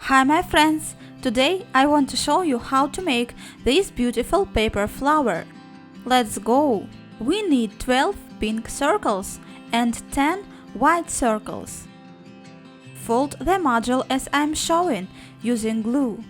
Hi my friends! Today I want to show you how to make this beautiful paper flower. Let's go! We need 12 pink circles and 10 white circles. Fold the module as I'm showing using glue.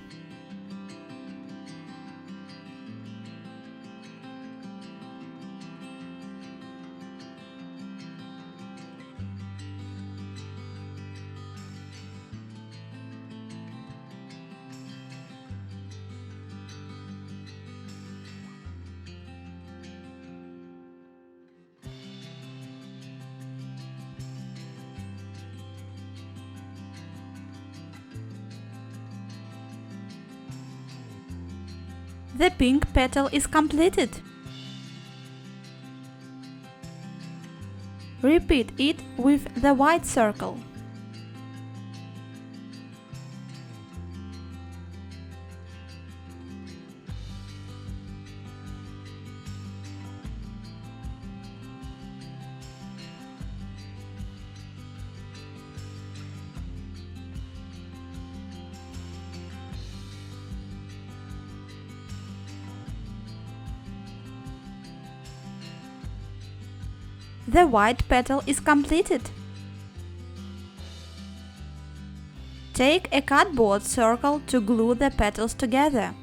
The pink petal is completed. Repeat it with the white circle. The white petal is completed. Take a cardboard circle to glue the petals together.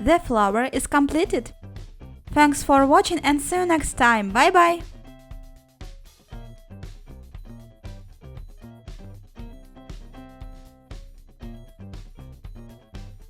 The flower is completed. Thanks for watching and see you next time. Bye bye!